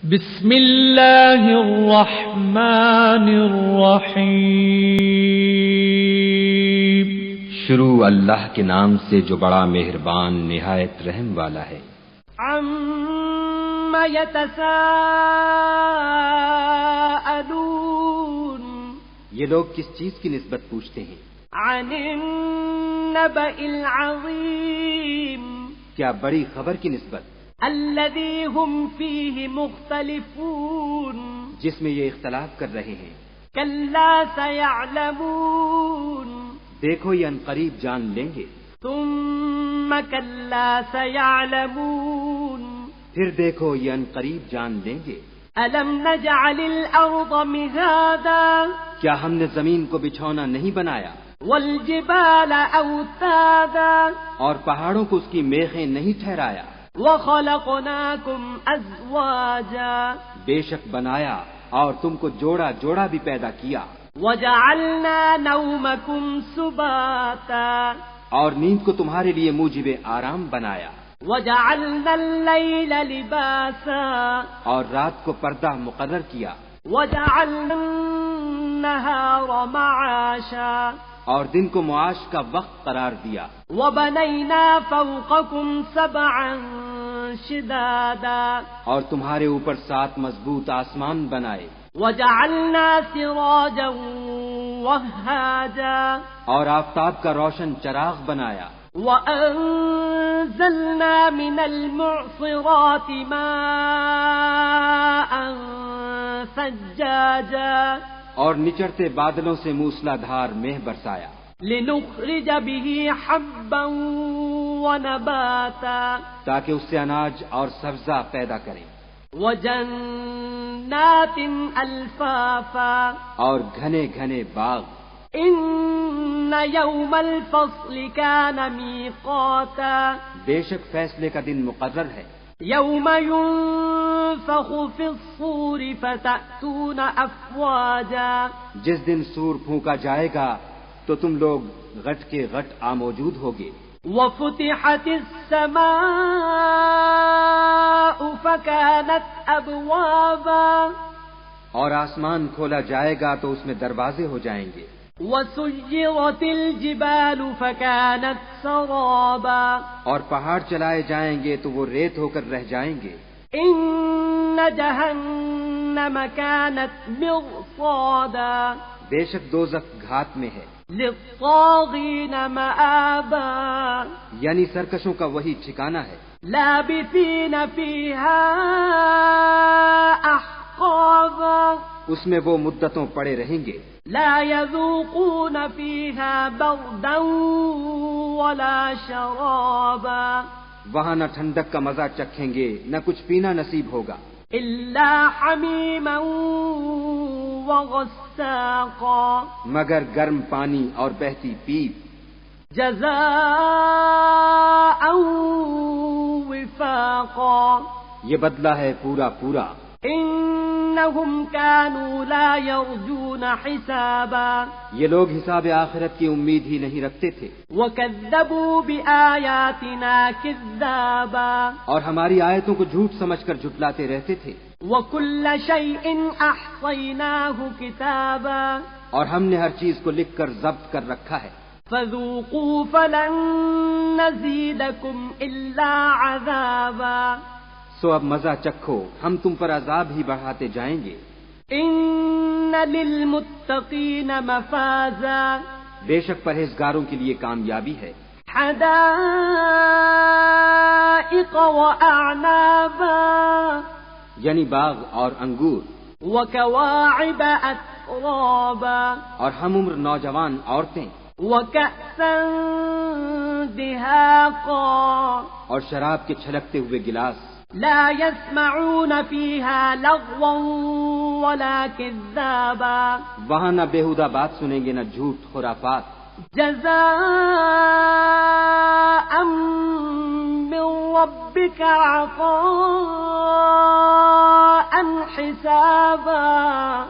بسم اللہ الرحمن الرحیم۔ شروع اللہ کے نام سے جو بڑا مہربان نہایت رحم والا ہے۔ عَمَّ يَتَسَاءَلُونَ، یہ لوگ کس چیز کی نسبت پوچھتے ہیں؟ عَنِ النَّبَإِ الْعَظِيمِ، کیا بڑی خبر کی نسبت، الَّذِي هُمْ فِيهِ مُخْتَلِفُونَ، جس میں یہ اختلاف کر رہے ہیں۔ كَلَّا سَيَعْلَمُونَ، دیکھو یہ عنقریب جان لیں گے۔ ثُمَّ كَلَّا سَيَعْلَمُونَ، پھر دیکھو یہ عنقریب جان لیں گے۔ أَلَمْ نَجْعَلِ الْأَرْضَ مِهَادًا، کیا ہم نے زمین کو بچھونا نہیں بنایا، وَالْجِبَالَ أَوْتَادًا، اور پہاڑوں کو اس کی میخیں نہیں ٹھہرایا؟ وَخَلَقْنَاكُمْ أَزْوَاجًا، بے شک بنایا اور تم کو جوڑا جوڑا بھی پیدا کیا۔ وَجَعَلْنَا نَوْمَكُمْ سُبَاتًا، اور نیند کو تمہارے لیے موجب آرام بنایا۔ وَجَعَلْنَا اللَّيْلَ لِبَاسًا، اور رات کو پردہ مقرر کیا۔ وَجَعَلْنَا النَّهَارَ مَعَاشًا، اور دن کو معاش کا وقت قرار دیا۔ وَبَنَيْنَا فَوْقَكُمْ سَبْعًا شِدَادًا، اور تمہارے اوپر 7 مضبوط آسمان بنائے۔ وَجَعَلْنَا سِرَاجًا وَهَّاجًا، اور آفتاب کا روشن چراغ بنایا۔ وَأَنزَلْنَا مِنَ الْمُعْصِرَاتِ مَاءً ثَجَّاجًا، اور نچڑتے بادلوں سے موسلا دھار مہ برسایا۔ لِنُخْرِجَ بِهِ حَبًّا وَنَبَاتًا، تاکہ اس سے اناج اور سبزہ پیدا کریں۔ وَجَنَّاتٍ أَلْفَافًا، اور گھنے گھنے باغ۔ إِنَّ يَوْمَ الْفَصْلِ كَانَ مِيقَاتًا، بے شک فیصلے کا دن مقرر ہے۔ يَوْمَ يُنفَخُ فِي الصُّورِ فَتَأْتُونَ أَفْوَاجًا، جس دن سور پھونکا جائے گا تو تم لوگ غٹ کے غٹ موجود ہوگے۔ وَفُتِحَتِ السَّمَاءُ فَكَانَتْ أَبْوَابًا، اور آسمان کھولا جائے گا تو اس میں دروازے ہو جائیں گے۔ وَسُيِّرَتِ الْجِبَالُ فَكَانَتْ سَرَابًا، اور پہاڑ چلائے جائیں گے تو وہ ریت ہو کر رہ جائیں گے۔ إِنَّ جَهَنَّمَ كَانَتْ مِرْصَادًا، بے شک دوزخ گھات میں ہے، لِلطَّاغِينَ مَآبًا، یعنی سرکشوں کا وہی ٹھکانہ ہے۔ لَابِثِينَ فِيهَا أَحْقَابًا، اس میں وہ مدتوں پڑے رہیں گے۔ لَا يَذُوقُونَ فِيهَا بَرْدًا وَلَا شَرَابًا، وہاں نہ ٹھنڈک کا مزہ چکھیں گے نہ کچھ پینا نصیب ہوگا، إِلَّا حَمِيمًا وَغَسَّاقًا، مگر گرم پانی اور بہتی پیپ۔ جَزَاءً وِفَاقًا، یہ بدلہ ہے پورا پورا۔ إِنَّهُمْ كَانُوا لَا يَرْجُونَ حِسَابًا، یہ لوگ حساب آخرت کی امید ہی نہیں رکھتے تھے، وَكَذَّبُوا بِآيَاتِنَا كِذَّابًا، اور ہماری آیتوں کو جھوٹ سمجھ کر جھٹلاتے رہتے تھے۔ وَكُلَّ شَيْءٍ أَحْصَيْنَاهُ كِتَابًا، اور ہم نے ہر چیز کو لکھ کر ضبط کر رکھا ہے۔ فَذُوقُوا فَلَن نَّزِيدَكُمْ إِلَّا عَذَابًا، سو اب مزہ چکھو، ہم تم پر عذاب ہی بڑھاتے جائیں گے۔ إِنَّ لِلْمُتَّقِينَ مَفَازًا، بے شک پرہیزگاروں کے لیے کامیابی ہے۔ حَدَائِقَ وَأَعْنَابًا، یعنی باغ اور انگور، وَكَوَاعِبَ أَتْرَابًا، اور ہم عمر نوجوان عورتیں، وَكَأْسًا دِهَاقًا، اور شراب کے چھلکتے ہوئے گلاس۔ لا يسمعون فيها لغوا ولا كذابا، وہاں نہ بیہودہ بات سنیں گے نہ جھوٹ خرافات۔ جزاء من ربك عطاء حسابا،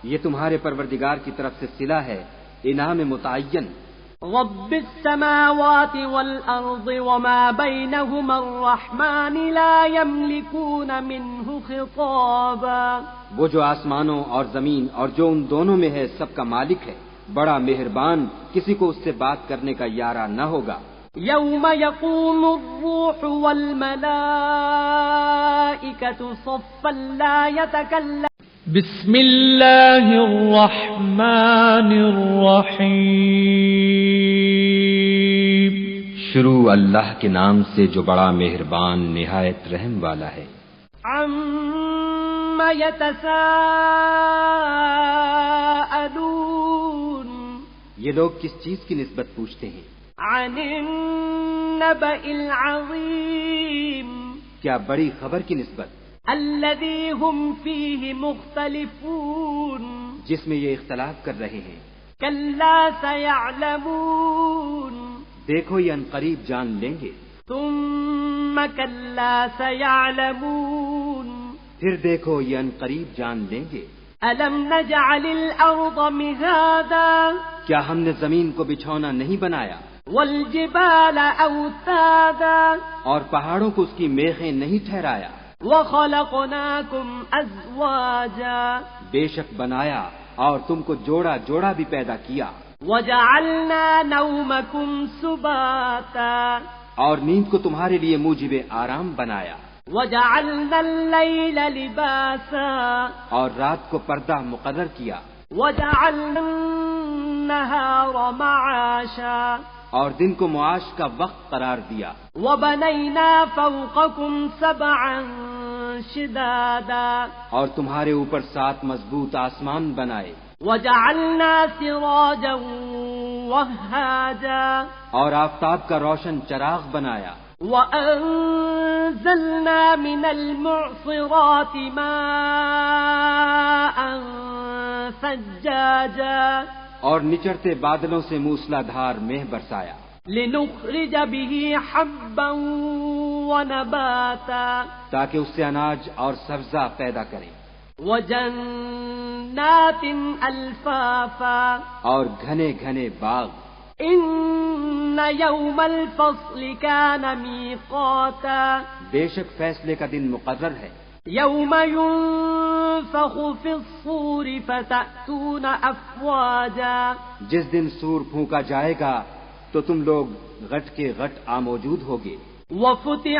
یہ تمہارے پروردگار کی طرف سے صلہ ہے، انعام متعین۔ رب السماوات والأرض وما بينهما الرحمن لا يملكون منه خطابا. وہ جو آسمانوں اور زمین اور جو ان دونوں میں ہے سب کا مالک ہے، بڑا مہربان، کسی کو اس سے بات کرنے کا یارہ نہ ہوگا. يوم يقوم الروح والملائكة صفا لا يتكلم. بسم الله الرحمن الرحيم. شروع اللہ کے نام سے جو بڑا مہربان نہایت رحم والا ہے. عما يتساءلون. یہ لوگ کس چیز کی نسبت پوچھتے ہیں؟ عن النبأ العظيم. کیا بڑی خبر کی نسبت؟ الذي هم فيه مختلفون. جس میں یہ اختلاف کر رہے ہیں. كلا سيعلمون. دیکھو یہ عنقریب جان لیں گے. ثم كلا سيعلمون. پھر دیکھو یہ عنقریب جان لیں گے. ألم نجعل الأرض مهادا. کیا ہم نے زمین کو بچھونا نہیں بنایا؟ والجبال أوتادا. اور پہاڑوں کو اس کی میخیں نہیں ٹھہرایا؟ وخلقناكم أزواجا. بے شک بنایا اور تم کو جوڑا جوڑا بھی پیدا کیا. وجعلنا نومكم سباتا. اور نیند کو تمہارے لیے موجب آرام بنایا. وجعلنا الليل لباسا. اور رات کو پردہ مقرر کیا. وجعلنا النهار معاشا. اور دن کو معاش کا وقت قرار دیا. وبنينا فوقكم سبعا شدادا. اور تمہارے اوپر 7 مضبوط آسمان بنائے. وجعلنا سراجا وهاجا. اور آفتاب کا روشن چراغ بنایا. وأنزلنا من المعصرات ماء ثجاجا. اور نچڑتے بادلوں سے موسلا دھار مہ برسایا. لنخرج به حبا ونباتا. تاکہ اس سے اناج اور سبزہ پیدا کریں. وجنات الفافا. اور گھنے گھنے باغ. ان يوم الفصل كان ميقاتا. بے شک فیصلے کا دن مقرر ہے. يوم ينفخ في الصور فتأتون أفواجا. جس دن سور پھونکا جائے گا تو تم لوگ غٹ کے غٹ موجود ہوگے. وفتح